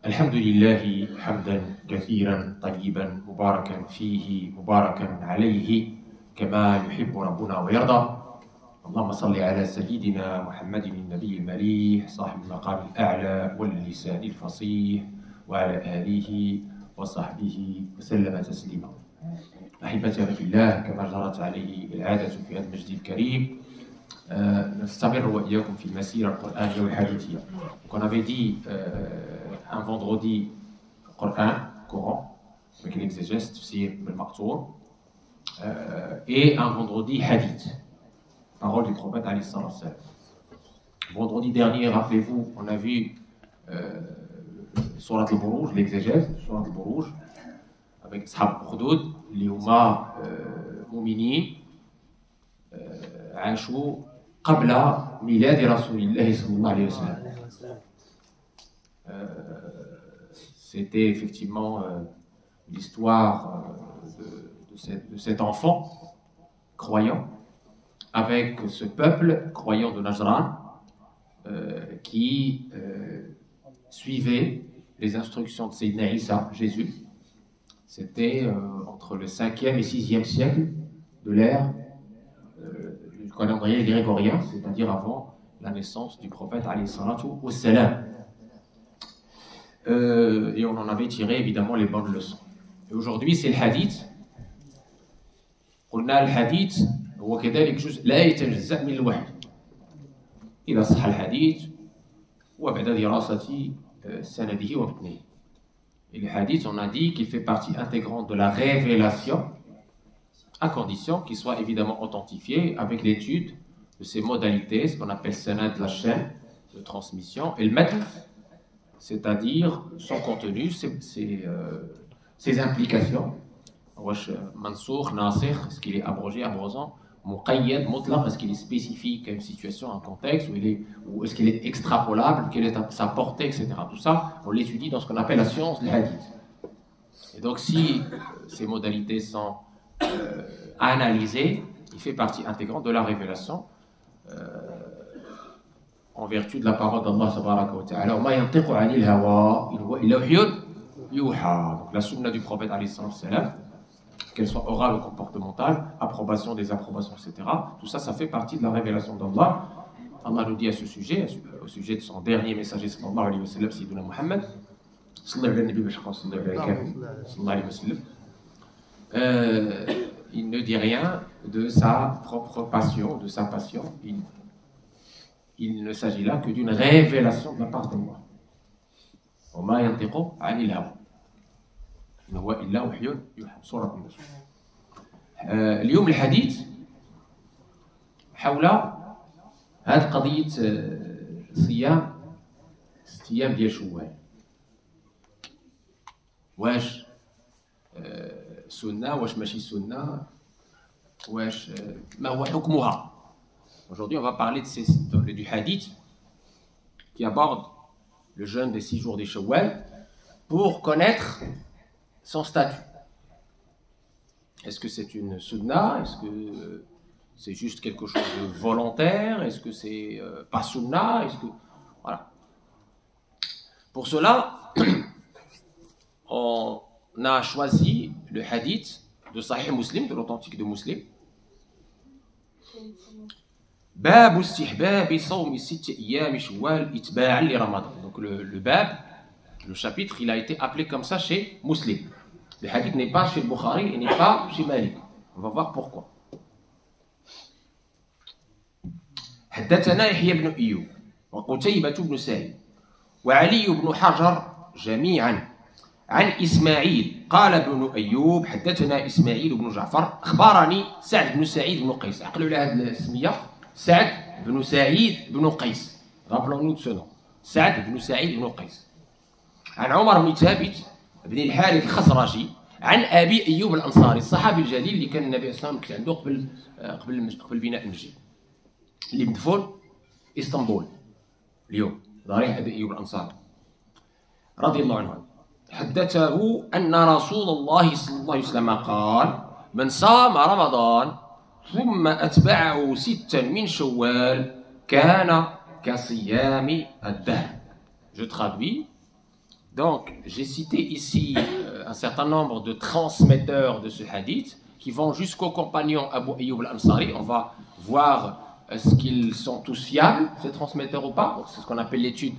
الحمد لله حمدا كثيرا طيبا مباركا فيه مباركا عليه كما يحب ربنا ويرضى. اللهم صل على سيدنا محمد النبي المليح صاحب المقام الأعلى واللسان الفصيح وعلى آله وصحبه وسلم تسليما. أحبتي في الله، كما جرت عليه العادة في هذا المجد الكريم، نستمر وإياكم في المسيرة القرآنية والحديثية. On avait dit un vendredi Coran, avec l'exégèse, tafsir al-Maqtour, et un vendredi Hadith, parole du prophète alayhi salam. Vendredi dernier, rappelez-vous, on a vu Surat al-Buruj, l'exégèse, Surat al-Buruj, avec Ashab al-Hudud, اللي هما مؤمنين عاشوا قبل ميلاد رسول الله صلى الله عليه وسلم. C'était effectivement l'histoire de cet enfant croyant avec ce peuple croyant de Najran qui suivait les instructions de Sayyidina Isa, Jésus. C'était entre le 5e et 6e siècle de l'ère du calendrier grégorien, c'est-à-dire avant la naissance du prophète alayhi salatu wassalam. Et on en avait tiré évidemment les bonnes leçons. Et aujourd'hui c'est le hadith. قلنا الحديث هو كذلك جزء لا يتجزأ من الوحي. إذا صح الحديث وبعد دراسة سنده ومتنه. Et le hadith, on a dit qu'il fait partie intégrante de la révélation, à condition qu'il soit évidemment authentifié avec l'étude de ses modalités, ce qu'on appelle sanad, la chaîne de transmission, et le matn, c'est-à-dire son contenu, ses implications. Mansour, Nasir, est-ce qu'il est abrogé, abrogant, Muqayyad, Mutlaq, est-ce qu'il est spécifique à une situation, à un contexte, ou est-ce qu'il est extrapolable, quelle est sa portée, etc. Tout ça, on l'étudie dans ce qu'on appelle la science du hadith. Et donc, si ces modalités sont analysées, il fait partie intégrante de la révélation en vertu de la parole d'Allah subhanahu wa ta'ala. وَمَا يَنْطِقُ عَنِ الْهَوَىٰ إِنْ هُوَ إِلَّا وَحْيٌ يُوحَىٰ. Donc, la sunna du prophète alayhi salam, qu'elle soit orale ou comportementale, approbation, désapprobation, etc. Tout ça, ça fait partie de la révélation d'Allah. Allah nous dit à ce sujet, au sujet de son dernier messager, sallallahu alayhi wa sallam, Sayyiduna Muhammad, sallallahu alayhi wa sallam, il ne dit rien de sa propre passion, de sa passion. Il ne s'agit là que d'une révélation de la part d'Allah. وَمَا يَنْطِقُ عَنِ الْهَوَىٰ إن هو إلا وحي يوحى. سورة النجم. اليوم الحديث حول هذه قضية صيام أيام ديال شوال. واش سنة واش ماشي سنة واش ما هو حكمها. Aujourd'hui on va parler du hadith qui aborde le jeûne des 6 jours des Shawwal pour connaître son statut. Est-ce que c'est une sunna? Est-ce que c'est juste quelque chose de volontaire? Est-ce que c'est pas sunna? Est-ce que... Voilà. Pour cela, on a choisi le hadith de Sahih Muslim, de l'authentique de Muslim. باب استحباب صوم 6 أيام شوال إتباعا لرمضان. Donc le bab, le chapitre, il a été appelé comme ça chez Muslim. Le hadith n'est pas chez le Bukhari et n'est pas chez Malik. On va voir pourquoi. حدثنا يحيى بن أيوب وقتيبة بن سعيد وعلي بن حجر جميعا عن إسماعيل قال ابن أيوب حدثنا إسماعيل بن جعفر أخبرني سعد بن سعيد بن قيس. عقلوا لها هذه الاسمية، سعد بن سعيد بن قيس. Rappelons-nous de ce nom. سعد بن سعيد بن قيس. عن عمر بن ثابت بن الحارث الخزرجي عن ابي ايوب الانصاري، الصحابي الجليل اللي كان النبي صلى الله عليه وسلم عنده قبل بناء المسجد، اللي مدفون اسطنبول اليوم، ضريح ابي ايوب الانصاري رضي الله عنه. حدثه ان رسول الله صلى الله عليه وسلم قال: من صام رمضان ثم اتبعه 6 من شوال كان كصيام الدهر. Je traduis. Donc, j'ai cité ici un certain nombre de transmetteurs de ce hadith qui vont jusqu'au compagnon Abu Ayyub al-Ansari. On va voir est-ce qu'ils sont tous fiables, ces transmetteurs ou pas. C'est ce qu'on appelle l'étude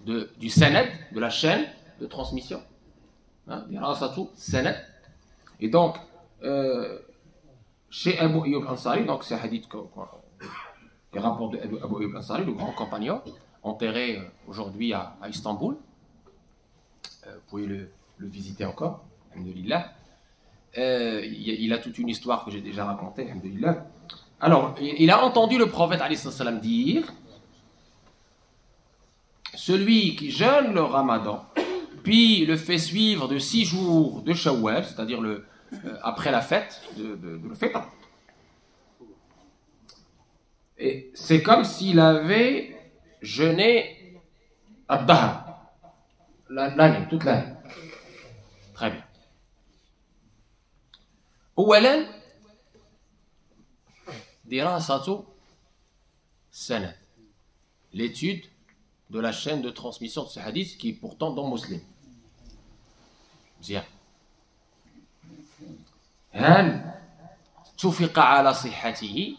du sanad, de la chaîne de transmission. Dirasatu sanad. Et donc, chez Abu Ayyub al-Ansari, donc c'est un hadith le rapport de Abu Ayyub al-Ansari, le grand compagnon, enterré aujourd'hui à Istanbul. Vous pouvez le visiter encore, alhamdoulilah. Il a toute une histoire que j'ai déjà racontée, alhamdoulilah. Alors, il a entendu le prophète alayhi salam dire: celui qui jeûne le ramadan, puis le fait suivre de 6 jours de Shawwal, c'est-à-dire après la fête de le fêter. Et c'est comme s'il avait jeûné ad-dahr, l'année, toute l'année. Très bien. أولاً دراسة السند, l'étude de la chaîne de transmission de ce hadith qui est pourtant dans Muslim. Bien. هل اتفق على صحته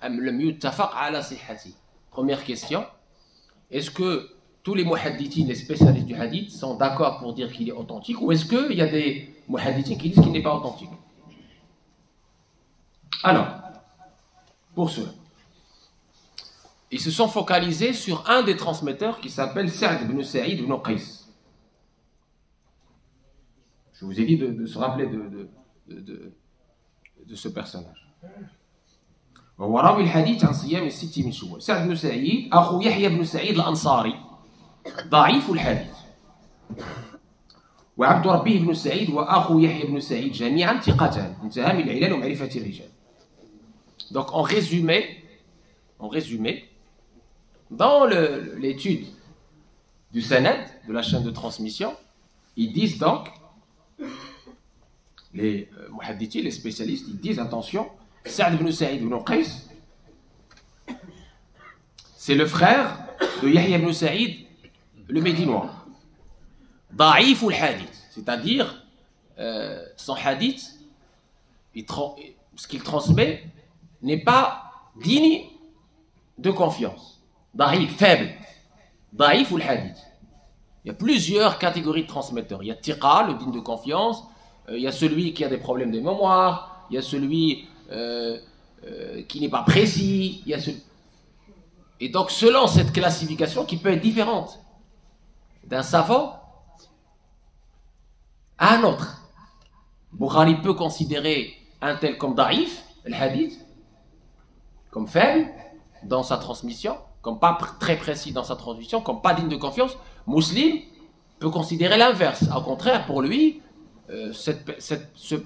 أم لم يتفق على صحته? Première question. Est-ce que tous les muhaddithines, les spécialistes du hadith, sont d'accord pour dire qu'il est authentique, ou est-ce qu'il y a des muhaddithines qui disent qu'il n'est pas authentique? Alors, pour cela, ils se sont focalisés sur un des transmetteurs qui s'appelle Sa'd ibn Sa'id ibn Qais. Je vous ai dit de se rappeler de ce personnage. وهو راوي الحديث عن صيام الست من شوال. سعد بن سعيد أخو يحيى بن سعيد الأنصاري ضعيف الحديث. وعبد ربه بن سعيد وأخو يحيى بن سعيد جميعا ثقتان انتهى من العلل ومعرفة الرجال. Donc en résumé, dans l'étude du sanad, de la chaîne de transmission, ils disent donc, les muhaddithis, les spécialistes, ils disent attention, Sa'd ibn Sa'id ibn Qais, c'est le frère de Yahya ibn Sa'id, le Médinois. Da'if al-hadith, c'est-à-dire son hadith, ce qu'il transmet n'est pas digne de confiance. Da'if, faible. Da'if al-hadith. Il y a plusieurs catégories de transmetteurs. Il y a Tiqa, le digne de confiance. Il y a celui qui a des problèmes de mémoire. Il y a celui qui n'est pas précis. Il y a Et donc, selon cette classification qui peut être différente d'un savant à un autre, Bukhari peut considérer un tel comme da'if, le hadith, comme faible dans sa transmission, comme pas très précis dans sa transmission, comme pas digne de confiance. Muslim peut considérer l'inverse. Au contraire, pour lui, cette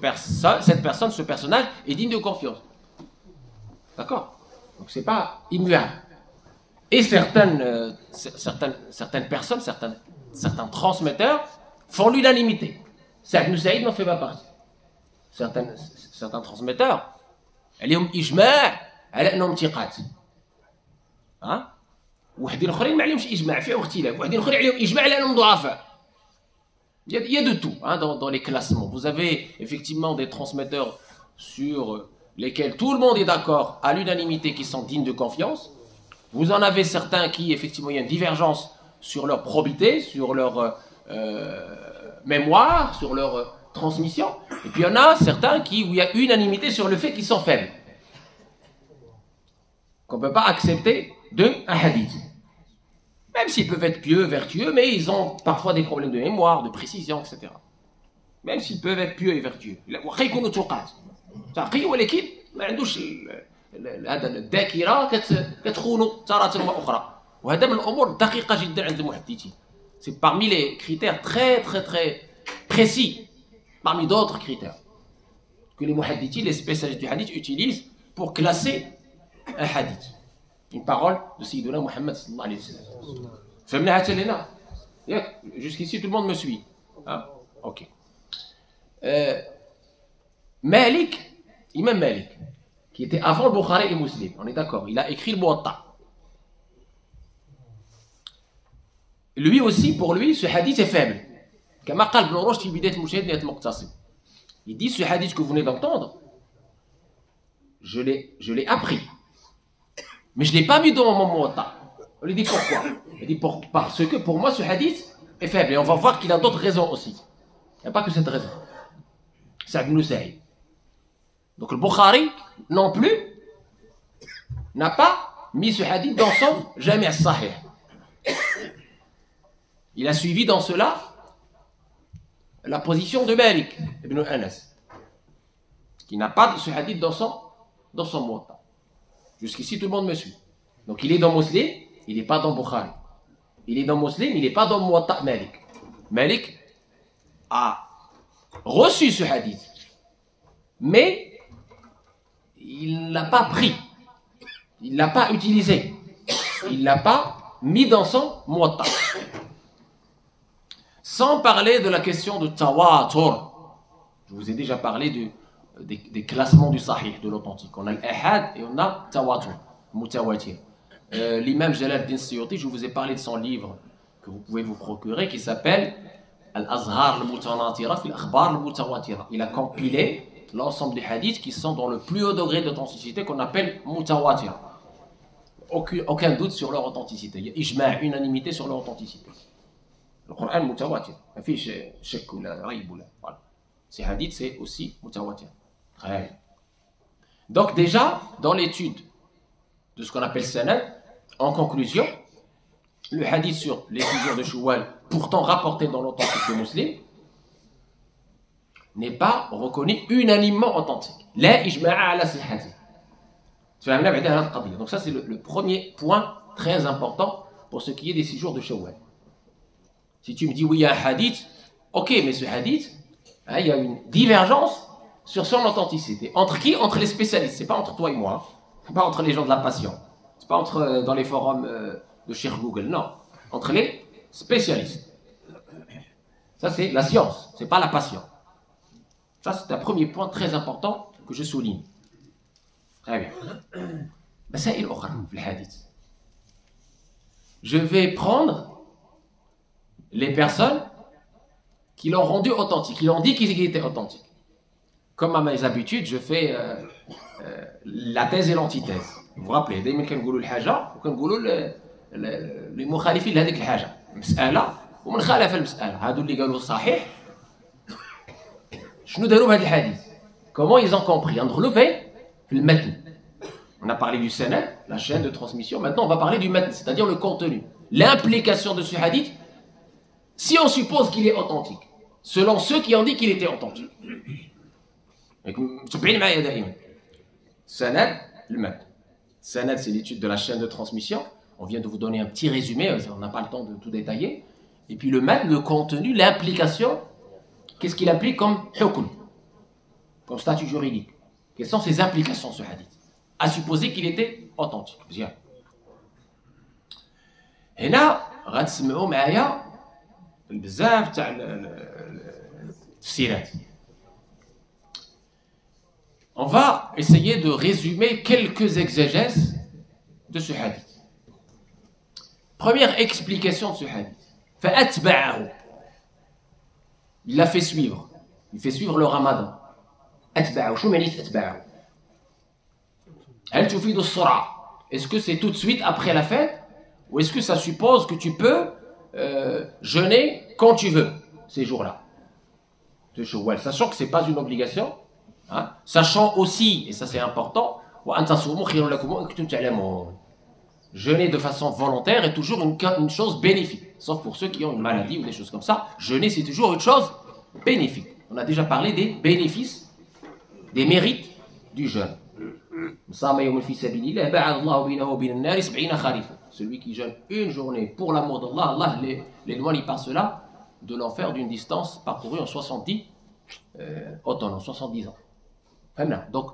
personne, ce personnage est digne de confiance. D'accord? Donc c'est pas immuable. Et certaines personnes, certains transmetteurs font l'unanimité. Sa'd ibn Sa'id n'en fait pas partie. Certains transmetteurs, عليهم إجماع على أنهم ثقات. وحدين اخرين ما عليهمش اجماع فيهم اختلاف وحدين اخرين عليهم اجماع على انهم ضعفاء. Il y a de tout dans les classements. Vous avez effectivement des transmetteurs sur lesquels tout le monde est d'accord à l'unanimité qui sont dignes de confiance. Vous en avez certains qui effectivement il y a une divergence sur leur probité, sur leur mémoire, sur leur transmission. Et puis il y en a certains où il y a unanimité sur le fait qu'ils sont faibles. Qu'on ne peut pas accepter d'un hadith. Même s'ils peuvent être pieux, vertueux, mais ils ont parfois des problèmes de mémoire, de précision, etc. Même s'ils peuvent être pieux et vertueux. وخا يكونوا ثقات. تقي ولكن ما عندوش هذا الذاكرة كتخونوا تارة وأخرى. وهذا من الأمور الدقيقة جدا عند المحدثين. C'est parmi les critères très très très précis, parmi d'autres critères, que les muhaddithis, les spécialistes du hadith utilisent pour classer un hadith. Une parole de Sayyidina Muhammad sallallahu alayhi wa sallam. Jusqu'ici, tout le monde me suit. Ok. Imam Malik, qui était avant le Bukhari et Muslim, on est d'accord, il a écrit le Muwatta. lui aussi, pour lui, ce hadith est faible. كما قال ابن رشد في بداية المجتهد نهاية المقتصد. Il dit ce hadith que vous venez d'entendre, je l'ai appris, mais je ne l'ai pas mis dans mon Muwatta. On lui dit pourquoi? Il dit parce que pour moi ce hadith est faible et on va voir qu'il a d'autres raisons aussi. Il n'y a pas que cette raison. Sa'd ibn Sa'id. Donc le Bukhari non plus n'a pas mis ce hadith dans son Jami' as-Sahih. Il a suivi dans cela la position de Malik ibn Anas, qui n'a pas ce hadith dans son Muwatta. Jusqu'ici, tout le monde me suit. Donc il est dans Muslim, il n'est pas dans Bukhari. Il est dans Muslim, il n'est pas dans Muwatta Malik. Malik a reçu ce hadith, mais il ne l'a pas pris, il ne l'a pas utilisé, il ne l'a pas mis dans son Muwatta. Sans parler de la question de tawatur. Je vous ai déjà parlé des classements du sahih, de l'authentique. On a l'ahad et on a tawatur, mutawatir. L'imam Jalal al-Din Suyuti, je vous ai parlé de son livre que vous pouvez vous procurer qui s'appelle Al-Azhar al-Mutanatira fil Akhbar al-Mutawatira. Il a compilé l'ensemble des hadiths qui sont dans le plus haut degré d'authenticité qu'on appelle mutawatir. Aucun doute sur leur authenticité. Il y a ijma', unanimité sur leur authenticité. Le Coran mutawatir. Il n'y a pas de shak ou raïb. Voilà. Ces hadiths, c'est aussi mutawatir. Très bien. Donc déjà, dans l'étude de ce qu'on appelle sanad, en conclusion, le hadith sur les 6 jours de Shawwal, pourtant rapporté dans l'authentique de Muslim, n'est pas reconnu unanimement authentique. La ijma'a ala sihhati. Donc ça, c'est le premier point très important pour ce qui est des 6 jours de Shawwal. Si tu me dis oui, il y a un hadith, ok, mais ce hadith, hein, il y a une divergence sur son authenticité. Entre qui? Entre les spécialistes. C'est pas entre toi et moi. C'est pas entre les gens de la passion. C'est pas dans les forums de Cheikh Google. Non. Entre les spécialistes. Ça, c'est la science. C'est pas la passion. Ça, c'est un premier point très important que je souligne. Très bien. مسائل أخرى في الحديث. Je vais prendre les personnes qui l'ont rendu authentique, qui l'ont dit qu'il était authentique. Comme à mes habitudes, je fais la thèse et l'antithèse. Vous vous rappelez, دايما كنقولوا الحاجة وكنقولوا المخالفين لهذيك الحاجة. مسألة ومن خالف المسألة. هادو اللي قالوا صحيح. شنو داروا بهذا الحديث؟ Comment ils ont compris? ندخلوا في المتن. On a parlé du sanad, la chaîne de transmission. Maintenant, on va parler du matn, c'est-à-dire le contenu. L'implication de ce hadith, si on suppose qu'il est authentique, selon ceux qui ont dit qu'il était authentique. Sanad, le matn. Sanad, c'est l'étude de la chaîne de transmission. On vient de vous donner un petit résumé, on n'a pas le temps de tout détailler. Et puis le matn, le contenu, l'implication, qu'est-ce qu'il implique comme hukm, comme statut juridique? Quelles sont ses implications, ce hadith? À supposer qu'il était authentique. Bien. هنا غتسمعوا معايا بزاف تاع التفسيرات. On va essayer de résumer quelques exégèses de ce hadith. Première explication de ce hadith. فأتبعه. Il l'a fait suivre. Il fait suivre le ramadan. أتبعه. شو معنى أتبعه؟ هل تفيد السرعة? Est-ce que c'est tout de suite après la fête? Ou est-ce que ça suppose que tu peux jeûner quand tu veux ces jours-là? Sachant que ce n'est pas une obligation, hein? Sachant aussi, et ça c'est important, jeûner de façon volontaire est toujours une chose bénéfique, sauf pour ceux qui ont une maladie ou des choses comme ça. Jeûner, c'est toujours une chose bénéfique. On a déjà parlé des bénéfices, des mérites du jeûne. Celui qui jeûne une journée pour l'amour d'Allah, Allah l'éloigne par cela de l'enfer d'une distance parcourue en 70 ans. Donc,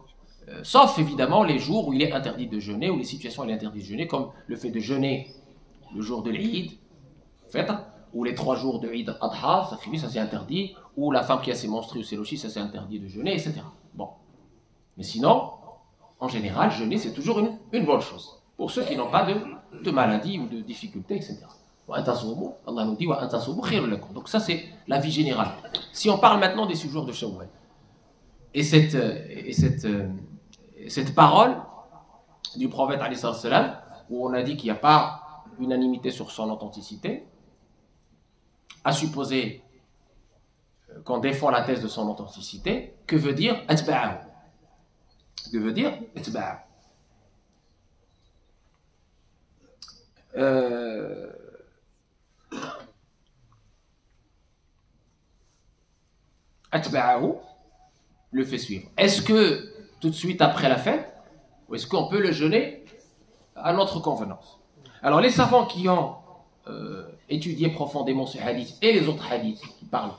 sauf évidemment les jours où il est interdit de jeûner, ou les situations où il est interdit de jeûner, comme le fait de jeûner le jour de l'Eid, ou les 3 jours de Eid Adha, ça c'est interdit, ou la femme qui a ses menstrues, c'est aussi, ça c'est interdit de jeûner, etc. Bon. Mais sinon, en général, jeûner, c'est toujours une bonne chose. Pour ceux qui n'ont pas de maladie ou de difficulté, etc. Allah nous dit donc ça c'est la vie générale. Si on parle maintenant des 6 jours de Shawwal, et cette parole du prophète alayhi salam, où on a dit qu'il n'y a pas unanimité sur son authenticité, à supposer qu'on défend la thèse de son authenticité, que veut dire atba'ahu? Que veut dire atba'ahu? Atba'ahu le fait suivre. Est-ce que tout de suite après la fête, ou est-ce qu'on peut le jeûner à notre convenance? Alors les savants qui ont étudié profondément ce hadith et les autres hadiths qui parlent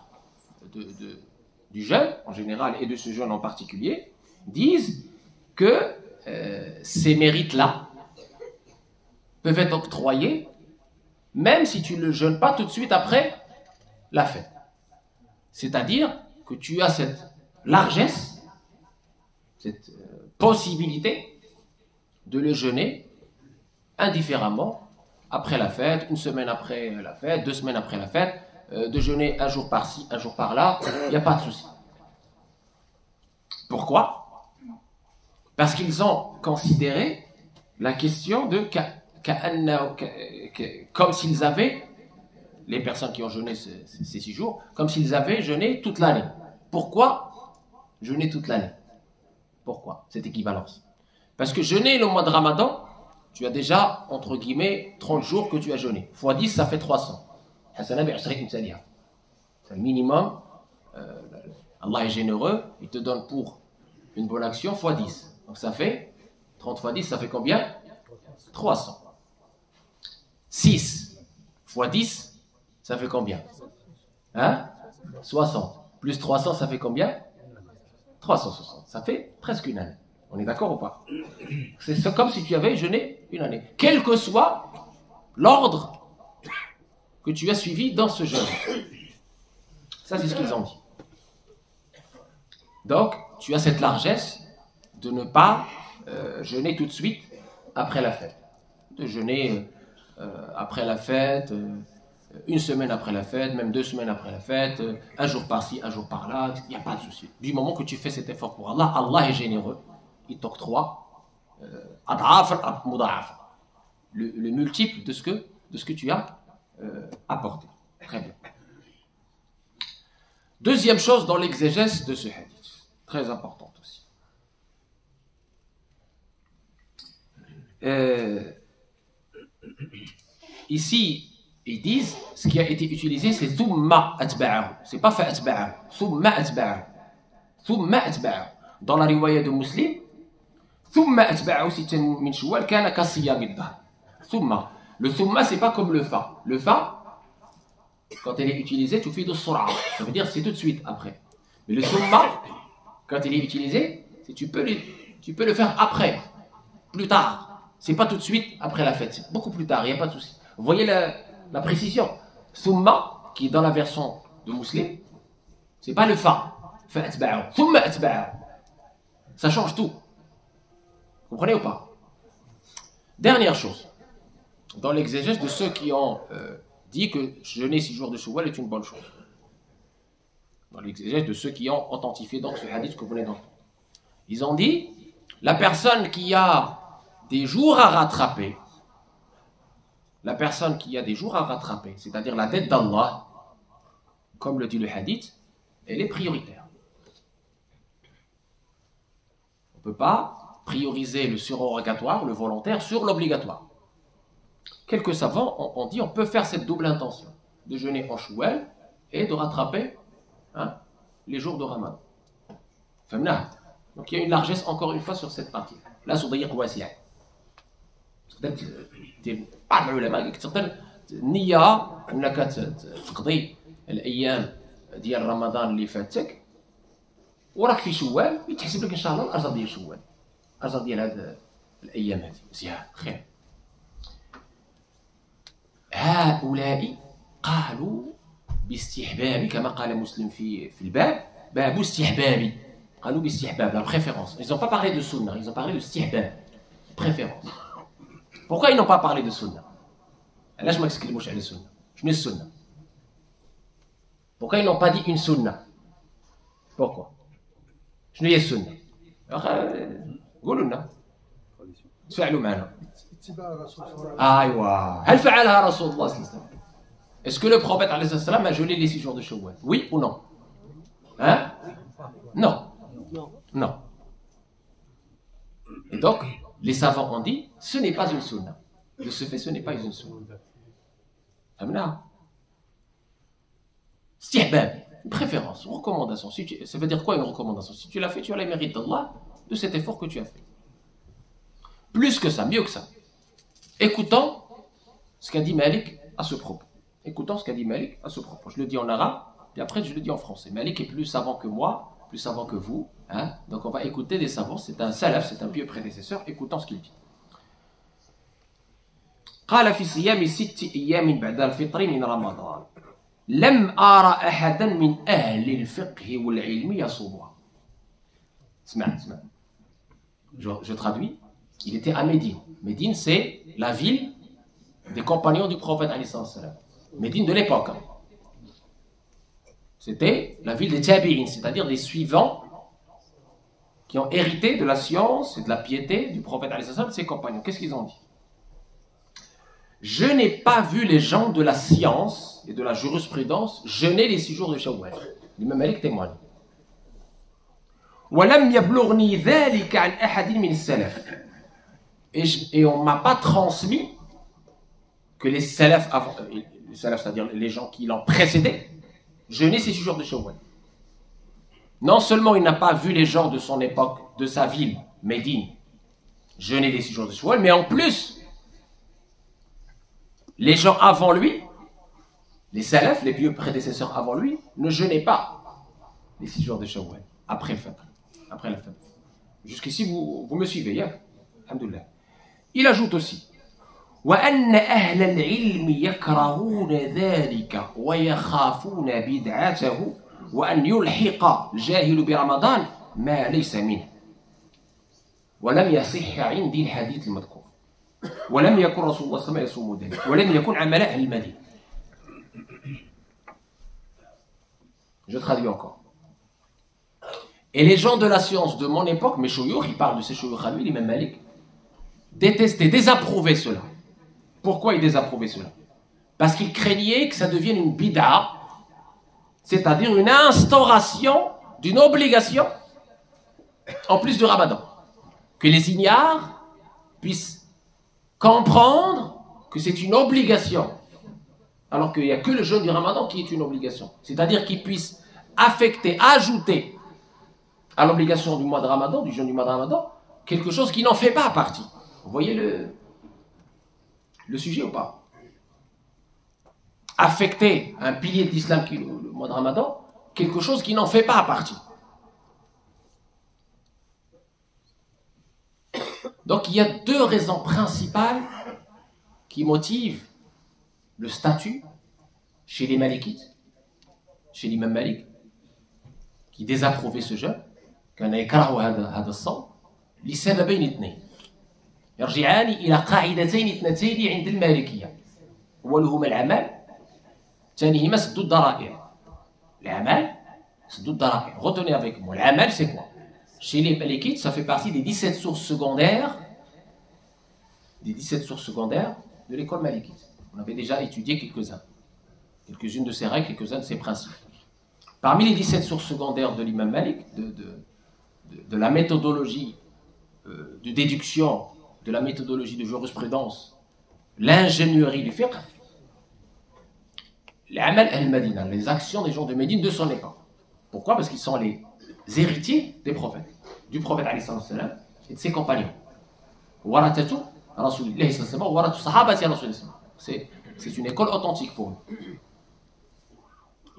du jeûne en général et de ce jeûne en particulier, disent que ces mérites-là peuvent être octroyés même si tu ne le jeûnes pas tout de suite après la fête. C'est-à-dire que tu as cette largesse, cette possibilité de le jeûner indifféremment après la fête, 1 semaine après la fête, 2 semaines après la fête, de jeûner un jour par-ci, un jour par-là, il n'y a pas de souci. Pourquoi? Parce qu'ils ont considéré la question de comme s'ils avaient, les personnes qui ont jeûné ces 6 jours, comme s'ils avaient jeûné toute l'année. Pourquoi jeûner toute l'année? Pourquoi cette équivalence? Parce que jeûner le mois de Ramadan, tu as déjà, entre guillemets, 30 jours que tu as jeûné. Fois 10, ça fait 300. C'est le minimum. Allah est généreux, il te donne pour une bonne action fois 10. Donc ça fait 30 fois 10, ça fait combien? 300. 6 fois 10, ça fait combien? 60. Plus 300, ça fait combien? 360. Ça fait presque une année. On est d'accord ou pas? C'est comme si tu avais jeûné une année. Quel que soit l'ordre que tu as suivi dans ce jeûne. Ça, c'est ce qu'ils ont dit. Donc, tu as cette largesse de ne pas jeûner tout de suite après la fête. De jeûner après la fête, 1 semaine après la fête, même 2 semaines après la fête, un jour par-ci, un jour par-là, il n'y a pas de souci. Du moment que tu fais cet effort pour Allah, Allah est généreux. Il t'octroie le multiple de ce que tu as apporté. Très bien. Deuxième chose dans l'exégèse de ce hadith, très importante aussi. Ici, ils disent, ce qui a été utilisé, c'est thumma atba'ahu. C'est pas fa atba'ahu. Thumma atba'ahu. Thumma atba'ahu. Dans la riwaya de Muslim, thumma atba'ahu sittan min shawwal kana ka siyam ad-dahr. Thumma. Le thumma, c'est pas comme le fa. Le fa, quand elle est utilisée, tu fais de sur'a. Ça veut dire c'est tout de suite après. Mais le thumma, quand il est utilisé, c'est tu peux le faire après, plus tard. C'est pas tout de suite après la fête, c'est beaucoup plus tard, il n'y a pas de souci. Vous voyez la précision. Thumma, qui est dans la version de Muslim, c'est pas le fa. Fa atba'ahu. Thumma atba'ahu. Ça change tout. Vous comprenez ou pas? Dernière chose, dans l'exégèse de ceux qui ont dit que jeûner 6 jours de Shawwal est une bonne chose. Dans l'exégèse de ceux qui ont authentifié donc ce hadith que vous venez d'entendre. Ils ont dit, la personne qui a des jours à rattraper, c'est-à-dire la dette d'Allah, comme le dit le hadith, elle est prioritaire. On ne peut pas prioriser le surorogatoire, le volontaire, sur l'obligatoire. Quelques savants ont dit on peut faire cette double intention, de jeûner en Shawwal et de rattraper les jours de Ramadan. Donc il y a une largesse encore une fois sur cette partie. Là, صديق واسع. بعض العلماء تقدر النية انك تقضي الايام ديال رمضان اللي فاتك وراك في شوال يتحسب لك ان شاء الله الاجر ديال شوال، الاجر ديال هذه الايام هذه مزيان خير. هؤلاء قالوا باستحباب كما قال مسلم في الباب باب استحبابي. قالوا باستحباب la préférence. Ils n'ont pas parlé de sunna, ils ont parlé de istihbab, préférence. Pourquoi ils n'ont pas parlé de sunna? علاش ما كتكلموش على السنة؟ شنو هي السنة؟ Pourquoi ils n'ont pas dit une sunna? Pourquoi? شنو هي السنة؟ قولوا لنا تفاعلوا معنا. أيوا هل فعلها رسول الله صلى الله عليه وسلم? Est-ce que le prophète alayhi salam a jeûné les 6 jours de Shawwal? Oui ou non? Hein? Non. Non. Et donc, les savants ont dit, ce n'est pas une sunna. De ce fait, ce n'est pas une sunna. Amna. Stihbab, une préférence, une recommandation. Ça veut dire quoi une recommandation? Si tu l'as fait, tu as les mérites d'Allah de cet effort que tu as fait. Plus que ça, mieux que ça. Écoutons ce qu'a dit Malik à ce propos. Écoutons ce qu'a dit Malik à ce propos. Je le dis en arabe, puis après je le dis en français. Malik est plus savant que moi, plus savant que vous. Hein? Donc on va écouter des savants. C'est un salaf, c'est un pieux prédécesseur. Écoutons ce qu'il dit. قال في صيام 6 أيام بعد الفطر من رمضان لم أرى أحدا من أهل الفقه والعلم يصومها. اسمع. Je traduis. Il était à Médine. Médine, c'est la ville des compagnons du prophète alayhi salam. Médine de l'époque. C'était la ville des tabi'in, c'est-à-dire des suivants qui ont hérité de la science et de la piété du prophète alayhi salam, de ses compagnons. Qu'est-ce qu'ils ont dit? Je n'ai pas vu les gens de la science et de la jurisprudence jeûner les 6 jours de Shawwal. L'imam Malik témoigne. وَلَمْ يَبْلُغْنِي ذَلِكَ عَنْ أَحَدٍ مِنْ السَّلَفِ. Et on ne m'a pas transmis que les salafs, c'est-à-dire les gens qui l'ont précédé, jeûnaient ces 6 jours de Shawwal. Non seulement il n'a pas vu les gens de son époque, de sa ville, Médine, jeûner les 6 jours de Shawwal, mais en plus, les gens avant lui, les salafs, les pieux prédécesseurs avant lui, ne jeûnaient pas les 6 jours de Shawwal, après le Fajr, après la Fajr. Jusqu'ici, vous me suivez, hein? Alhamdoulilah. Il ajoute aussi وأن أهل العلم يكرهون ذلك ويخافون بدعته وأن يلحق الجاهل برمضان ما ليس منه ولم يصح عندي الحديث المذكور ولم يكن رسول الله صلى الله عليه وسلم يصوم ذلك ولم يكن عمل أهل المدينة. Je traduis encore. Et les gens de la science de mon époque, mes chouyoukhs, ils parlent de ces chouyoukhs à lui, l'imam Malik, détestaient, désapprouvaient cela. Pourquoi ils désapprouvaient cela? Parce qu'ils craignaient que ça devienne une bid'a, c'est-à-dire une instauration d'une obligation en plus du Ramadan. Que les ignares puissent comprendre que c'est une obligation, alors qu'il n'y a que le jeûne du Ramadan qui est une obligation. C'est-à-dire qu'ils puissent affecter, ajouter à l'obligation du mois de Ramadan, du jeûne du mois de Ramadan, quelque chose qui n'en fait pas partie. Vous voyez le sujet ou pas? Affecter un pilier de l'islam qui est le mois de Ramadan, quelque chose qui n'en fait pas partie. Donc il y a 2 raisons principales qui motivent le statut chez les Malikites, chez l'imam Malik, qui désapprouvait ce jeûne, كان يكره هذا الصوم لسببين 2 يرجعان إلى قاعدتين 2 عند المالكية. أولهما العمل، ثانيهما سد الضرائع. العمل سد الضرائع. Retenez avec moi, العمل c'est quoi? Chez les Malikites, ça fait partie des 17 sources secondaires, de l'école malikite. On avait déjà étudié quelques-unes de ces règles, quelques-uns de ces principes. Parmi les 17 sources secondaires de l'imam Malik, de la méthodologie de déduction, de la méthodologie de jurisprudence, l'ingénierie du fiqh, l'amal al-Madina, les actions des gens de Médine de son époque. Pourquoi? Parce qu'ils sont les héritiers des prophètes, du prophète alayhi salam et de ses compagnons. Waratatu Rasulillahi sallallahu alayhi wa waratu sahabati Rasulillahi. C'est une école authentique pour nous.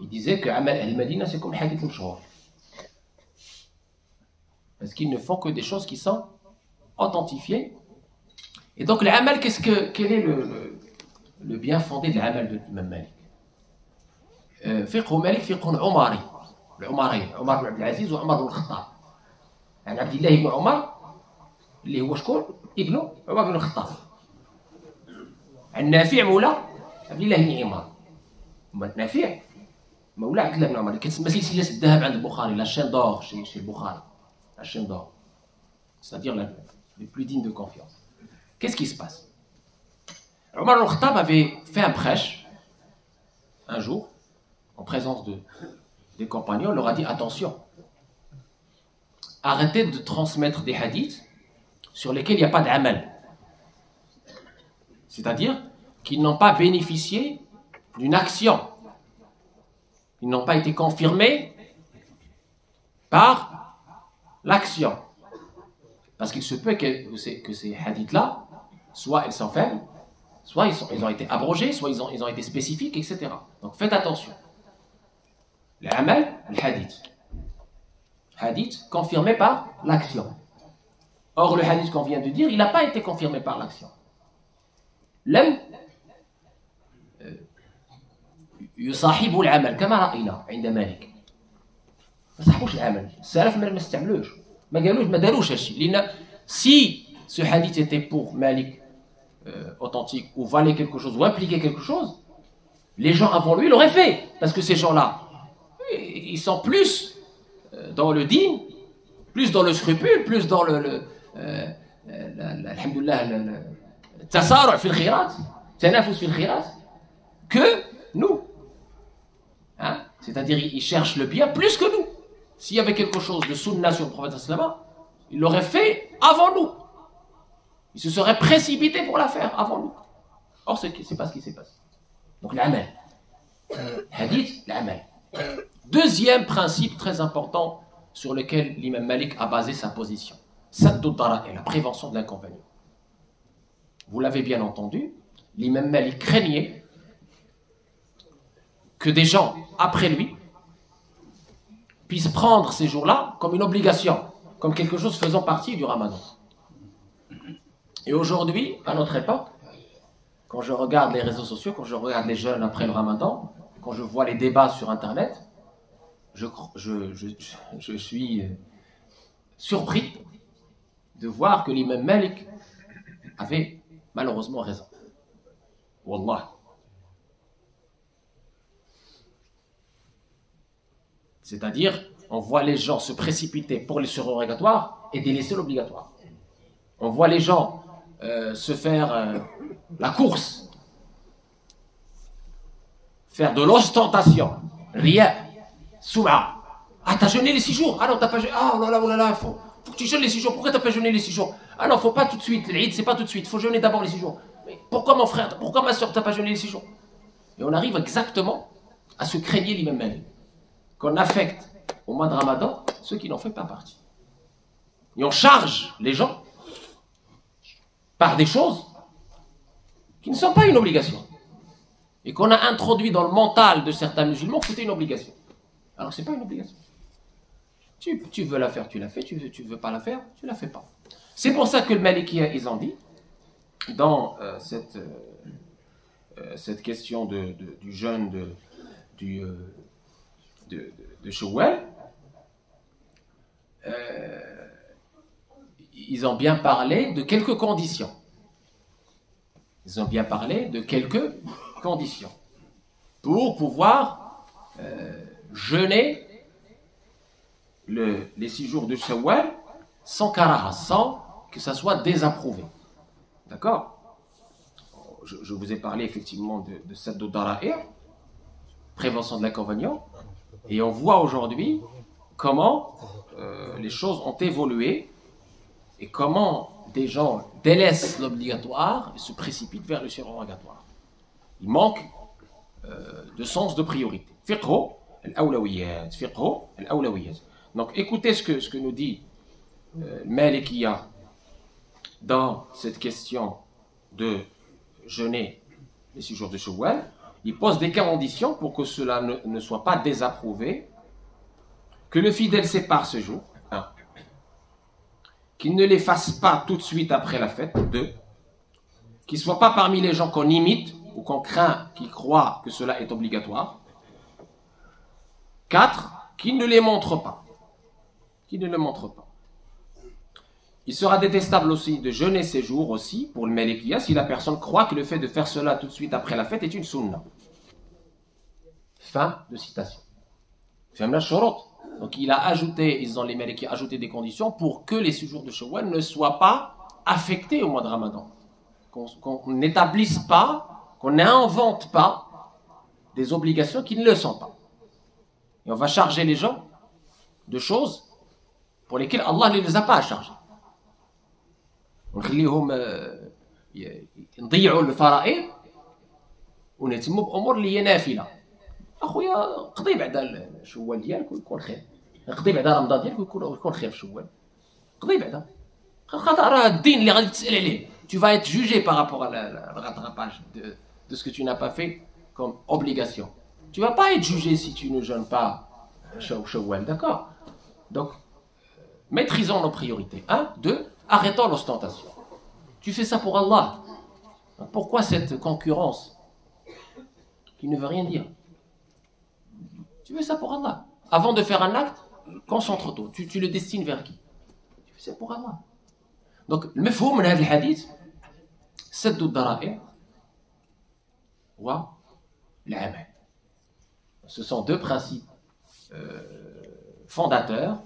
Il disait que Amal al-Madina, c'est comme Hadith al-Mshawar. Parce qu'ils ne font que des choses qui sont authentifiées. Et donc, l'amal, quel est le bien fondé de l'amal de l'imam Malik? Fiqh Malik, fiqh Umari. العمرين عمر بن عبد العزيز وعمر بن الخطاب. عن عبد الله بن عمر اللي هو شكون؟ ابنه عمر بن الخطاب. عن نافع مولى عبد الله بن عمر نافع مولى عبد الله بن عمر كتسمى سلسلة الذهب عند البخاري لا chaîne d'or chez البخاري la chaîne d'or c'est-à-dire les plus dignes de confiance. Qu'est-ce qui se passe? Omar al-Khattab avait fait un prêche un jour en présence des compagnons, il leur a dit attention, arrêtez de transmettre des hadiths sur lesquels il n'y a pas d'amal, c'est-à-dire qu'ils n'ont pas bénéficié d'une action, ils n'ont pas été confirmés par l'action, parce qu'il se peut que ces hadiths-là, soit ils sont faibles, soit ils ont été abrogés, soit ils ont été spécifiques, etc. Donc faites attention. L'amal, le hadith. Hadith confirmé par l'action. Or, le hadith qu'on vient de dire, il n'a pas été confirmé par l'action. L'homme يصاحب العمل كما رأينا عند مالك. ما صاحبوش العمل. السلف ما استعملوش. ما داروش هالشيء. لأن si ce hadith était pour Malik authentique ou valait quelque chose ou impliquait quelque chose, les gens avant lui l'auraient fait. Parce que ces gens-là, ils sont plus dans le din, plus dans le scrupule, plus dans alhamdoulilah, le tasarru' fil khirat, tanafus fil khirat, que nous. Hein? C'est-à-dire, ils cherchent le bien plus que nous. S'il y avait quelque chose de sunna sur le prophète sallallahu, il l'aurait fait avant nous. Il se serait précipité pour la faire avant nous. Or, ce n'est pas ce qui s'est passé. Donc, l'amal. Hadith, l'amal. Deuxième principe très important sur lequel l'imam Malik a basé sa position. Sadd ad-dara'i, la prévention de l'inconvénient. Vous l'avez bien entendu, l'imam Malik craignait que des gens, après lui, puissent prendre ces jours-là comme une obligation, comme quelque chose faisant partie du ramadan. Et aujourd'hui, à notre époque, quand je regarde les réseaux sociaux, quand je regarde les jeunes après le ramadan, quand je vois les débats sur Internet, je suis surpris de voir que l'imam Malik avait malheureusement raison. Wallah. C'est-à-dire, on voit les gens se précipiter pour les surrogatoires et délaisser l'obligatoire. On voit les gens se faire la course, faire de l'ostentation, riya, souma. Ah, t'as jeûné les 6 jours? Ah non, t'as pas jeûné. Ah, oh là là, faut que tu jeûnes les 6 jours. Pourquoi t'as pas jeûné les 6 jours? Ah non, faut pas tout de suite. L'Eid, c'est pas tout de suite. Faut jeûner d'abord les 6 jours. Mais pourquoi mon frère, pourquoi ma soeur, t'as pas jeûné les 6 jours? Et on arrive exactement à se craigner l'imam Malik, qu'on affecte au mois de Ramadan ceux qui n'en font pas partie. Et on charge les gens par des choses qui ne sont pas une obligation. Et qu'on a introduit dans le mental de certains musulmans que c'était une obligation. Alors c'est pas une obligation. Tu veux la faire, tu la fais. Tu veux pas la faire, tu la fais pas. C'est pour ça que le Malikiya, ils ont dit, dans cette question du jeûne de Shawwal, ils ont bien parlé de quelques conditions. Ils ont bien parlé de quelques conditions pour pouvoir jeûner les 6 jours de Shawwal sans karaha, sans que ça soit désapprouvé. D'accord? Je vous ai parlé effectivement de Sadd ad-dara'i, prévention de l'inconvénient, et on voit aujourd'hui comment les choses ont évolué et comment des gens délaissent l'obligatoire et se précipitent vers le surogatoire. Il manque de sens de priorité. Fiqhu al-awlawiyat, fiqhu al-awlawiyat. Donc écoutez ce que nous dit Malikiya dans cette question de jeûner les 6 jours de Shawwal. Il pose des conditions pour que cela ne soit pas désapprouvé. Que le fidèle sépare ce jour. 1. Qu'il ne les fasse pas tout de suite après la fête. 2. Qu'il ne soit pas parmi les gens qu'on imite ou qu'on craint, qui croient que cela est obligatoire. 4. Qu'il ne les montre pas. Qu'il ne le montre pas. Il sera détestable aussi de jeûner ces jours aussi, pour le Malikiya, si la personne croit que le fait de faire cela tout de suite après la fête est une sunna. Fin de citation. Ferme la shurut. Donc il a ajouté, ils ont les Malikiya ajouté des conditions pour que les séjours de Shawwal ne soient pas affectés au mois de Ramadan. Qu'on n'établisse pas, qu'on n'invente pas des obligations qui ne le sont pas. Et on va charger les gens de choses pour lesquelles Allah ne les a pas à charger. ونخليهم نضيعوا الفرائض ونهتموا بامور اللي هي نافله. اخويا قضي بعدا الشوال ديالك ويكون خير، قضي بعدا رمضان ديالك ويكون خير في الشوال، قضي بعدا خاطر راه الدين اللي غادي تسال عليه. Tu vas être jugé par rapport à le rattrapage de ce que tu n'as pas fait comme obligation. Tu vas pas être jugé si tu ne jeûnes pas Shawwal, d'accord? Donc maîtrisons nos priorités. 1, 2, arrêtons l'ostentation. Tu fais ça pour Allah. Pourquoi cette concurrence qui ne veut rien dire? Tu fais ça pour Allah. Avant de faire un acte, concentre-toi. Tu le destines vers qui? Tu fais ça pour Allah. Donc, le mafhoum de ce hadith, c'est de الضرائب والعمل. Ce sont deux principes fondateurs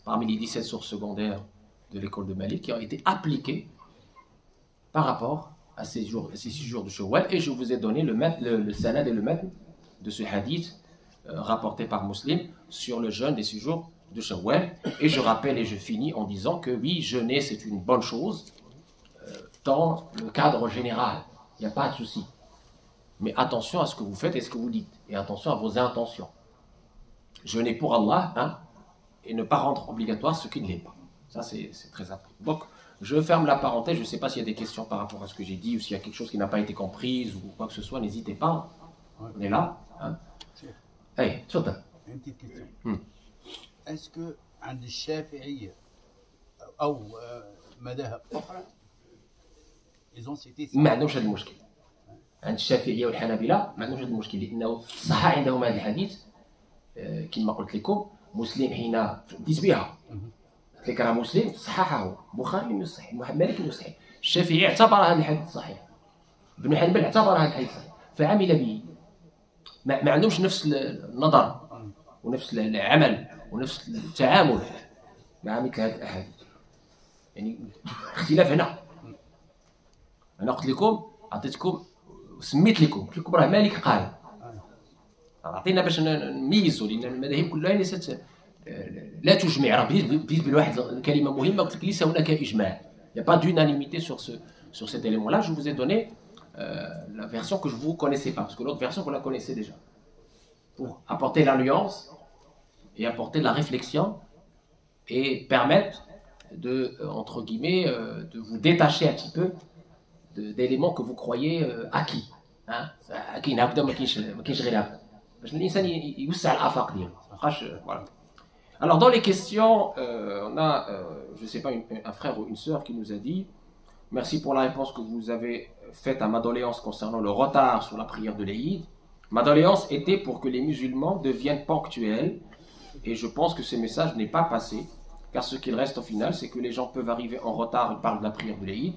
parmi les 17 sources secondaires de l'école de Malik qui ont été appliquées par rapport à ces 6 jours de Shawwal. Et je vous ai donné le sanad et le matn de ce hadith rapporté par Muslim sur le jeûne des 6 jours de Shawwal. Et je rappelle et je finis en disant que oui, jeûner c'est une bonne chose dans le cadre général. Il n'y a pas de souci. Mais attention à ce que vous faites et ce que vous dites. Et attention à vos intentions. Jeûner pour Allah, et ne pas rendre obligatoire ce qui ne l'est pas. Ça, c'est très important. Donc, je ferme la parenthèse. Je ne sais pas s'il y a des questions par rapport à ce que j'ai dit ou s'il y a quelque chose qui n'a pas été compris ou quoi que ce soit. N'hésitez pas. On est là. Allez, tfadal. Une petite question. Est-ce que عند الشافعية أو مذاهب أخرى ils ont cité ما عندهمش هذا المشكل. عند الشافعية والحنابلة ما عندهمش هذا المشكل لأنه صح عندهم هذا الحديث كما قلت لكم. مسلم حين ديت بها قلت لك راه مسلم صححه، بخاري لم يصحح، مالك لم يصحح، الشافعي اعتبر هذا الحديث صحيح، ابن حنبل اعتبر هذا الحديث صحيح فعمل به. ما عندهمش نفس النظر ونفس العمل ونفس التعامل مع مثل هذه الاحاديث. يعني اختلاف هنا. انا قلت لكم عطيتكم سميت لكم قلت لكم راه مالك قال، اعطينا باش نميزوا لان المذاهب كلها ليست لا تجمع. راه بديت بالواحد كلمه مهمه قلت لك ليس هناك اجماع. Il n'y a pas d'unanimité sur cet élément-là. Je vous ai donné la version que vous ne connaissez pas, parce que l'autre version, vous la connaissez déjà. Pour apporter la nuance et apporter la réflexion et permettre de, entre guillemets, de vous détacher un petit peu d'éléments que vous croyez acquis. acquis هكذا ما كاينش غير هكذا باش الانسان يوسع الافاق ديالو. Voilà. Alors dans les questions, on a, je ne sais pas, un frère ou une sœur qui nous a dit « Merci pour la réponse que vous avez faite à ma doléance concernant le retard sur la prière de l'Eïd. Ma doléance était pour que les musulmans deviennent ponctuels et je pense que ce message n'est pas passé car ce qu'il reste au final, c'est que les gens peuvent arriver en retard, ils parlent de la prière de l'Eïd,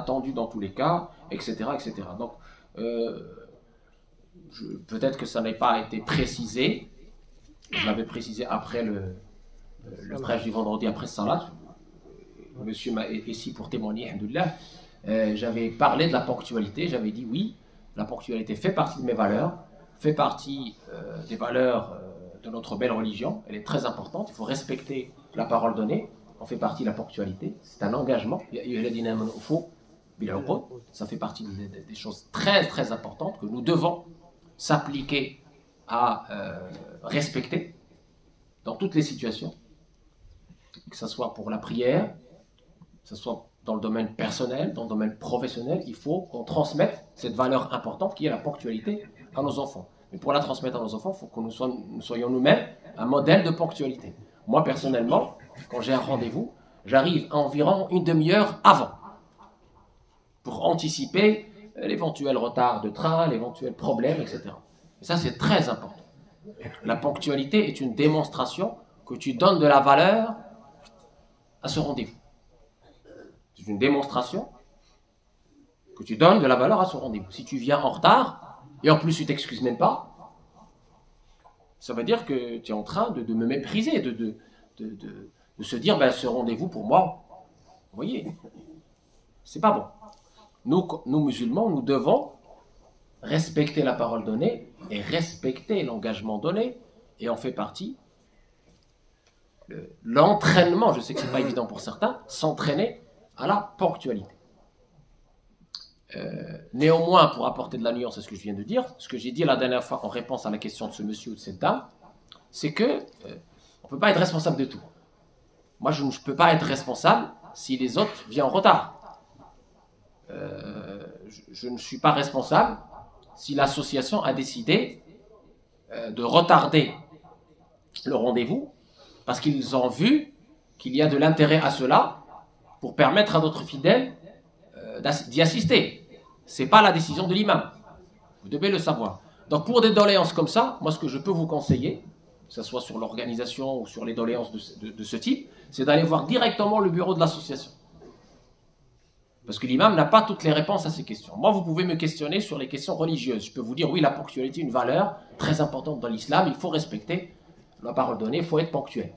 attendue dans tous les cas, etc. etc. » Donc, peut-être que ça n'a pas été précisé. Je l'avais précisé après le prêche du vendredi après Salat. Monsieur est ici pour témoigner, alhamdoulilah. J'avais parlé de la ponctualité. J'avais dit oui, la ponctualité fait partie de mes valeurs, fait partie des valeurs de notre belle religion. Elle est très importante. Il faut respecter la parole donnée. On fait partie de la ponctualité. C'est un engagement. Ça fait partie des choses très très importantes que nous devons s'appliquer à respecter dans toutes les situations, que ce soit pour la prière, que ce soit dans le domaine personnel, dans le domaine professionnel. Il faut qu'on transmette cette valeur importante qui est la ponctualité à nos enfants. Mais pour la transmettre à nos enfants, il faut que nous soyons nous-mêmes un modèle de ponctualité. Moi personnellement, quand j'ai un rendez-vous, j'arrive environ une demi-heure avant pour anticiper l'éventuel retard de train, l'éventuel problème, etc. Et ça, c'est très important. La ponctualité est une démonstration que tu donnes de la valeur à ce rendez-vous. C'est une démonstration que tu donnes de la valeur à ce rendez-vous. Si tu viens en retard, et en plus tu t'excuses même pas, ça veut dire que tu es en train de me mépriser, de se dire, ben, ce rendez-vous pour moi, vous voyez, c'est pas bon. Nous musulmans, nous devons respecter la parole donnée et respecter l'engagement donné, et on fait partie. L'entraînement, je sais que c'est pas évident pour certains, s'entraîner à la ponctualité. Néanmoins, pour apporter de la nuance à ce que je viens de dire, ce que j'ai dit la dernière fois en réponse à la question de ce monsieur ou de cette dame, c'est que on ne peut pas être responsable de tout. Moi, je ne peux pas être responsable si les autres viennent en retard. Je ne suis pas responsable si l'association a décidé de retarder le rendez-vous parce qu'ils ont vu qu'il y a de l'intérêt à cela pour permettre à d'autres fidèles d'y assister. Ce n'est pas la décision de l'imam. Vous devez le savoir. Donc pour des doléances comme ça, moi ce que je peux vous conseiller, que ce soit sur l'organisation ou sur les doléances de ce type, c'est d'aller voir directement le bureau de l'association. Parce que l'imam n'a pas toutes les réponses à ces questions. Moi, vous pouvez me questionner sur les questions religieuses. Je peux vous dire, oui, la ponctualité est une valeur très importante dans l'islam. Il faut respecter la parole donnée, il faut être ponctuel.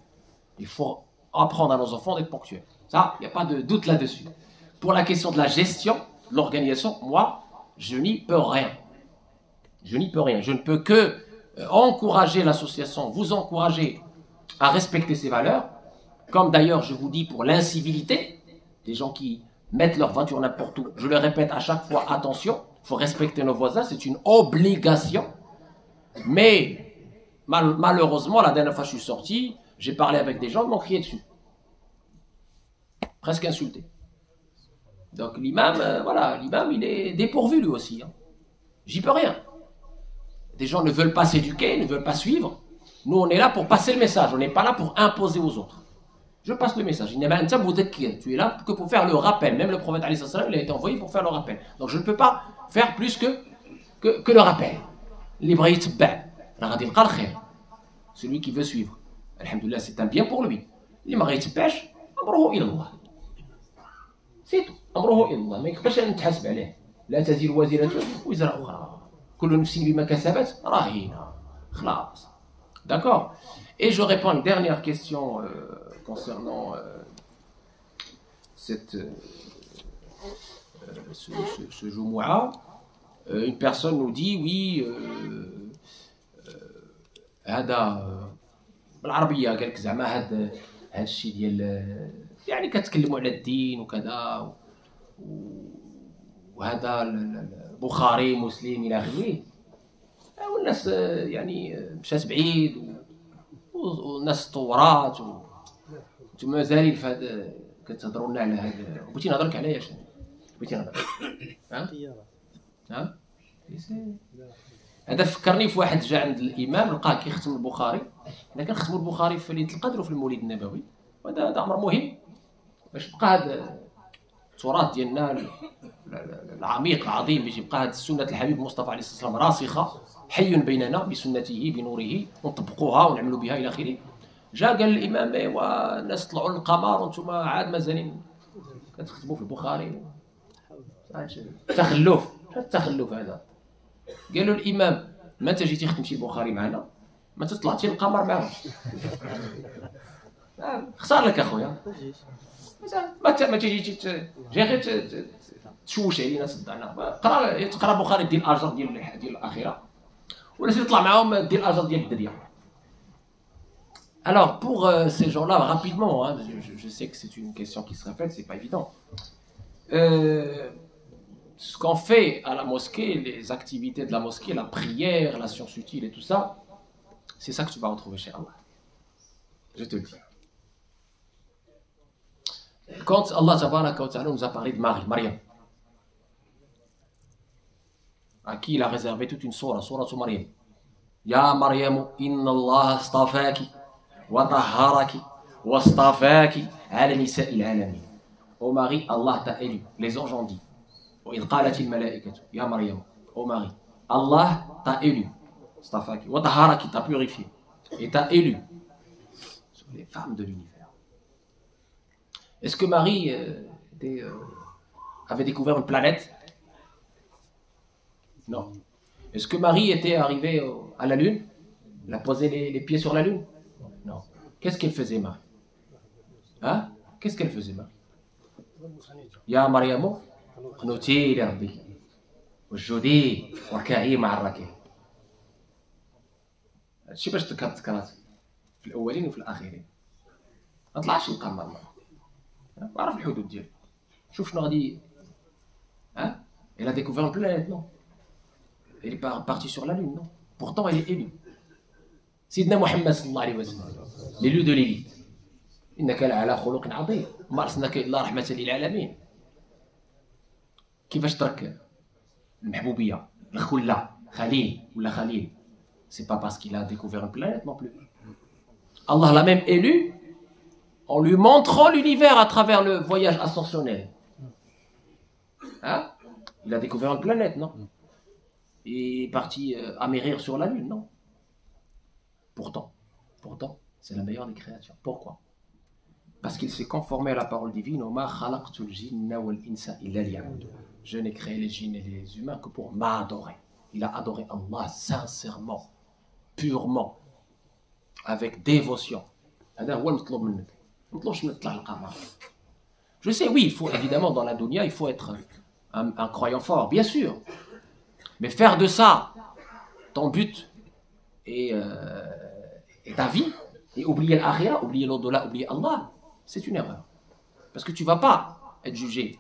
Il faut apprendre à nos enfants d'être ponctuels. Ça, il n'y a pas de doute là-dessus. Pour la question de la gestion, de l'organisation, moi, je n'y peux rien. Je n'y peux rien. Je ne peux que encourager l'association, vous encourager à respecter ces valeurs, comme d'ailleurs je vous dis pour l'incivilité, des gens qui mettent leur voiture n'importe où. Je le répète à chaque fois, attention, il faut respecter nos voisins, c'est une obligation. Mais malheureusement, la dernière fois que je suis sorti, j'ai parlé avec des gens qui m'ont crié dessus. Presque insulté. Donc l'imam, voilà, l'imam il est dépourvu lui aussi. Hein. J'y peux rien. Des gens ne veulent pas s'éduquer, ne veulent pas suivre. Nous on est là pour passer le message, on n'est pas là pour imposer aux autres. Je passe le message. Tu es là que pour faire le rappel. Même le prophète alayhi salam, il a été envoyé pour faire le rappel. Donc je ne peux pas faire plus que le rappel. Celui qui veut suivre. Alhamdoulilah, c'est un bien pour lui. C'est tout. ما يقدرش نتحاسب عليه. لا تزر وازرة وزر أخرى. كل نفس بما كسبت رهينة. خلاص. D'accord. Et je réponds à une dernière question concernant ce Jumu'ah. Une personne nous dit oui هذا بالعربية قال لك زعما هذا الشيء ديال يعني كتكلموا على الدين وكذا وهذا البخاري مسلم الى اخره والناس يعني مشات بعيد والناس طورات وانتم مازالين في هذا كتهضروا لنا على هذا بغيتي نهضر لك على اش بغيتي نهضر ها هذا فكرني في واحد جا عند الامام لقاه كيختم البخاري حنا كنختموا البخاري في ليله القدر وفي المولد النبوي وهذا امر مهم باش بقى هذا التراث ديالنا العميق العظيم باش يبقى هذه سنه الحبيب المصطفى عليه الصلاه والسلام راسخه حي بيننا بسنته بنوره ونطبقوها ونعملوا بها الى اخره. جاء قال الامام ايوا الناس طلعوا للقمر وانتم عاد مازالين كتخدموا في البخاري تخلف التخلف هذا. قالوا الامام ما انت جيتي خدمتي البخاري معنا ما تطلعتي للقمر معهم. خسر لك اخويا ما تجي جاي غير تشوش علينا صدعنا تقرا البخاري ديال الاجر ديال الاخره ولا تطلع معاهم ديال الاجر ديال الدنيا. Alors pour ces gens-là rapidement hein, je sais que c'est une question qui se répète, c'est pas évident. Ce qu'on fait à la mosquée, les activités de la mosquée, la prière, la science utile et tout ça, c'est ça que tu vas retrouver chez Allah. Je te le dis. Quand Allah tabaraka wa ta'ala nous a parlé de Maryam, à qui il a réservé toute une sourate Maryam. Ya Maryam, inna Allah astafaki wa tahharaki wa astafaki ala nisa'il alamin. Ô Marie, Allah t'a élu. Les anges ont dit. Wa idh qalatil malaikatu ya Maryam. Ô Marie, Allah t'a élu. Astafaki wa tahharaki, t'a purifié et t'a élu sur les femmes de l'univers. Est-ce que Marie avait découvert une planète? Non. Est-ce que Marie était arrivée à la Lune? Elle a posé les pieds sur la Lune? Non. Qu'est-ce qu'elle faisait, Marie? Hein? Qu'est-ce qu'elle faisait, Marie? Ya Mariamo, قنوتي لربك واسجدي واركعي مع الراكعين. هادشي باش تذكرات في الاولين وفي الاخرين. ما طلعش يلقى مع المرأة. عرف الحدود ديالو. شوف شنو غادي. Hein? Elle a découvert une planète, non? Elle est pas partie sur la Lune, non? Pourtant, elle est élue. Sidna Muhammad sallallahu alayhi wa sallam, l'élu de l'élite. إنك لعلى خلق عظيم ما أرسلناك إلا رحمة للعالمين. كيفاش ترك المحبوبية الخلة خليل ولا خليل؟ C'est pas parce qu'il a découvert une planète non plus. Allah l'a même élu en lui montrant l'univers à travers le voyage ascensionnel. Hein? Il a découvert une planète, non? Il est parti amérir sur la Lune, non? Pourtant, c'est la meilleure des créatures. Pourquoi? Parce qu'il s'est conformé à la parole divine. Je n'ai créé les djinns et les humains que pour m'adorer. Il a adoré Allah sincèrement, purement, avec dévotion. Je sais, oui, il faut évidemment dans la dunya, il faut être un croyant fort, bien sûr. Mais faire de ça ton but et ta vie, et oublier l'akhira, oublier l'au-delà, oublier Allah, c'est une erreur. Parce que tu ne vas pas être jugé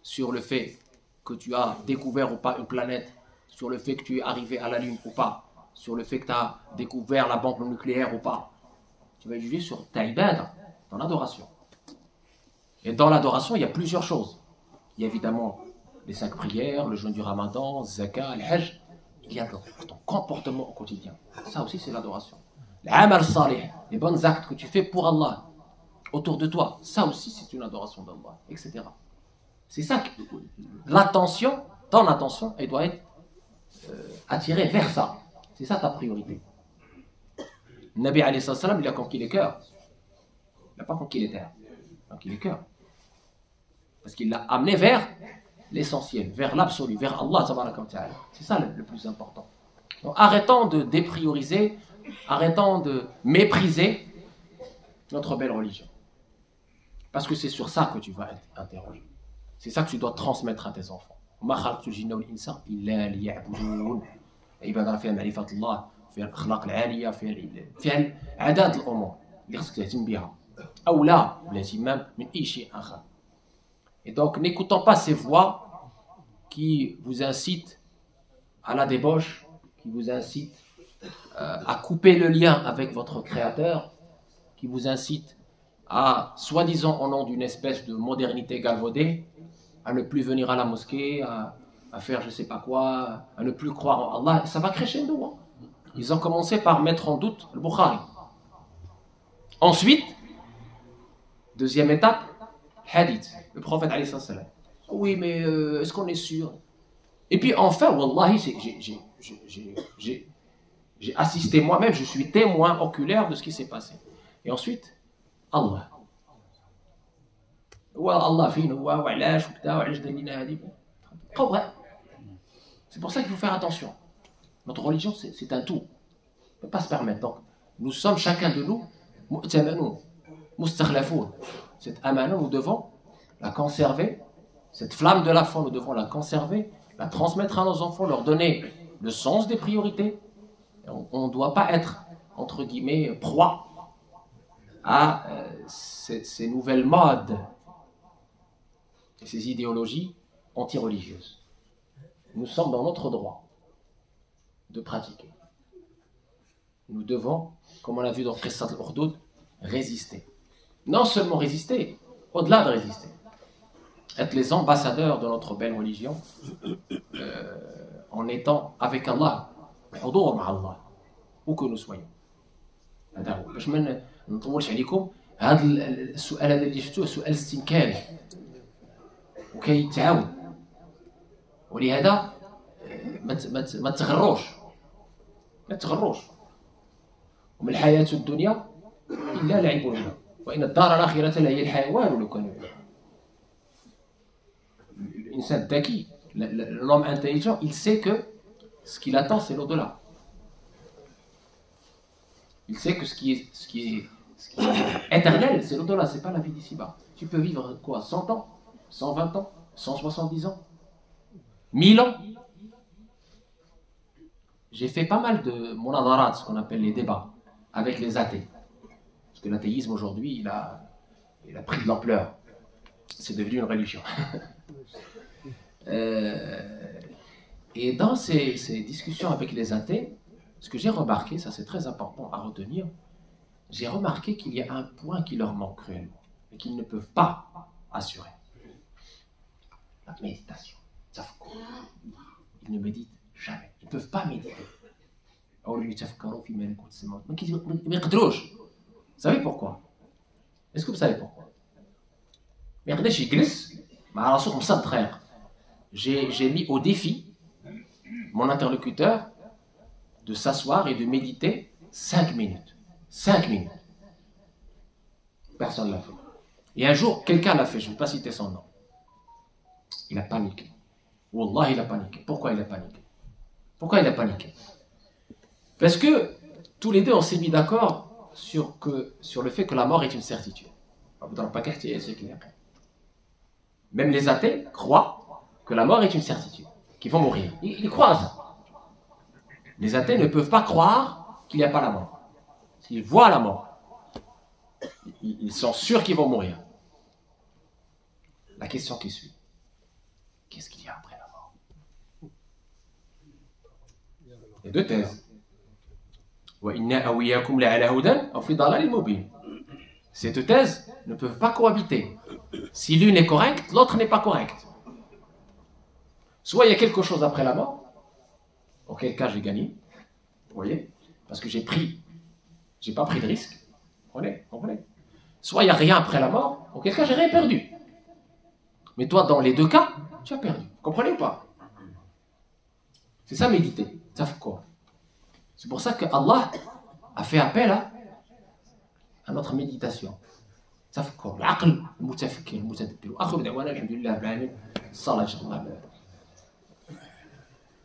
sur le fait que tu as découvert ou pas une planète, sur le fait que tu es arrivé à la Lune ou pas, sur le fait que tu as découvert la bombe nucléaire ou pas. Tu vas être jugé sur ta ibada, dans l'adoration. Et dans l'adoration, il y a plusieurs choses. Il y a évidemment les 5 prières, le jeûne du Ramadan, Zakat, le Hajj. Il y a ton comportement au quotidien. Ça aussi, c'est l'adoration. L'amal salih, les bons actes que tu fais pour Allah, autour de toi, ça aussi, c'est une adoration d'Allah, etc. C'est ça que l'attention, ton attention, elle doit être attirée vers ça. C'est ça ta priorité. Le Nabi alayhi salam, il a conquis les cœurs. Il n'a pas conquis les terres. Il a conquis les cœurs. Parce qu'il l'a amené vers l'essentiel, vers l'absolu, vers Allah. C'est ça le plus important. Donc, arrêtons de déprioriser, arrêtons de mépriser notre belle religion. Parce que c'est sur ça que tu vas être interrogé. C'est ça que tu dois transmettre à tes enfants. ما خلقت الجن والإنس إلا ليعبدون. عبادة فيها معرفة الله، فيها الأخلاق العالية، فيها عداد الأمور اللي خصك تهتم بها. أولى بالاهتمام من أي شيء آخر. Et donc, n'écoutons pas ces voix qui vous incitent à la débauche, qui vous incitent à couper le lien avec votre Créateur, qui vous incitent à, soi-disant au nom d'une espèce de modernité galvaudée, à ne plus venir à la mosquée, à faire je ne sais pas quoi, à ne plus croire en Allah. Ça va crescendo. Hein. Ils ont commencé par mettre en doute le Bukhari. Ensuite, deuxième étape, hadith, le prophète alayhi salam. Oui, mais est-ce qu'on est sûr? Et puis enfin, wallahi, j'ai assisté moi-même, je suis témoin oculaire de ce qui s'est passé. Et ensuite, Allah. C'est pour ça qu'il faut faire attention. Notre religion, c'est un tout. On ne peut pas se permettre. Donc, nous sommes chacun de nous, cette amana, nous devons la conserver. Cette flamme de la foi, nous devons la conserver, la transmettre à nos enfants, leur donner le sens des priorités. On ne doit pas être, entre guillemets, proie à ces nouvelles modes et ces idéologies anti-religieuses. Nous sommes dans notre droit de pratiquer. Nous devons, comme on l'a vu dans Qissat al-Ukhdud, résister. Non seulement résister, au-delà de résister. Être les ambassadeurs de notre belle religion en étant avec Allah, où que nous soyons. باش ما نطولش عليكم هذا السؤال هذا اللي شفتوه سؤال استنكاري وكيتعاود ولهذا ما تغروش وما الحياة الدنيا إلا لعب ولهو وإن الدار الآخرة لهي الحيوان لو كانوا الإنسان الذكي l'homme intelligent il sait que ce qu'il attend c'est l'au-delà il sait que ce qui est éternel c'est l'au-delà c'est pas la vie d'ici-bas tu peux vivre quoi 100 ans 120 ans 170 ans 1000 ans. J'ai fait pas mal de monadarat, ce qu'on appelle les débats, avec les athées. Parce que l'athéisme aujourd'hui, il a pris de l'ampleur. C'est devenu une religion. Et dans ces discussions avec les athées, ce que j'ai remarqué, ça c'est très important à retenir, j'ai remarqué qu'il y a un point qui leur manque cruellement et qu'ils ne peuvent pas assurer. La méditation. Ils ne méditent jamais. Ils ne peuvent pas méditer. Vous savez pourquoi? Est-ce que vous savez pourquoi? J'ai mis au défi mon interlocuteur de s'asseoir et de méditer 5 minutes. 5 minutes. Personne ne l'a fait. Et un jour, quelqu'un l'a fait, je ne vais pas citer son nom. Il a paniqué. Wallah, il a paniqué. Pourquoi il a paniqué? Pourquoi il a paniqué? Parce que tous les deux, on s'est mis d'accord sur le fait que la mort est une certitude. C'est clair. Même les athées croient que la mort est une certitude, qu'ils vont mourir. Ils croient à ça. Les athées ne peuvent pas croire qu'il n'y a pas la mort. S'ils voient la mort, ils sont sûrs qu'ils vont mourir. La question qui suit, qu'est-ce qu'il y a après la mort? Il y a deux thèses. Ces deux thèses ne peuvent pas cohabiter. Si l'une est correcte, l'autre n'est pas correcte. Soit il y a quelque chose après la mort, auquel cas j'ai gagné, vous voyez, parce que j'ai pas pris de risque. Comprenez? Soit il n'y a rien après la mort, auquel cas j'ai rien perdu. Mais toi, dans les deux cas, tu as perdu. Vous comprenez ou pas? C'est ça méditer. Ça fait quoi? C'est pour ça que Allah a fait appel à notre méditation. Ça fait quoi? العقل المتفكر المتدبر. آخر دعوانا الحمد لله رب العالمين. الصلاة إن شاء الله.